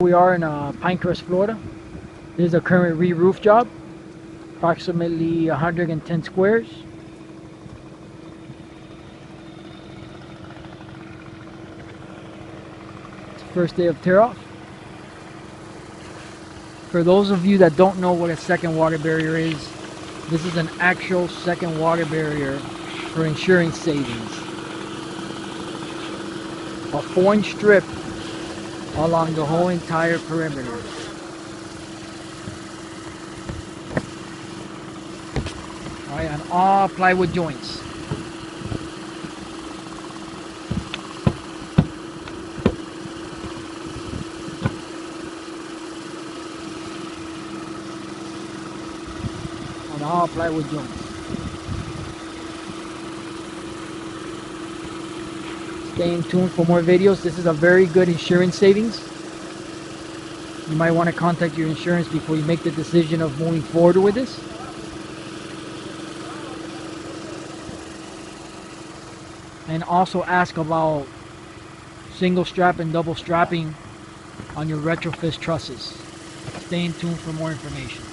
We are in Pinecrest, Florida. This is a current re-roof job, approximately 110 squares. It's the first day of tear-off. For those of you that don't know what a second water barrier is, this is an actual second water barrier for insurance savings. A 4-inch strip along the whole entire perimeter. Alright, on all plywood joints. On all plywood joints. Stay tuned for more videos. This is a very good insurance savings. You might want to contact your insurance before you make the decision of moving forward with this. And also ask about single strap and double strapping on your retrofit trusses. Stay tuned for more information.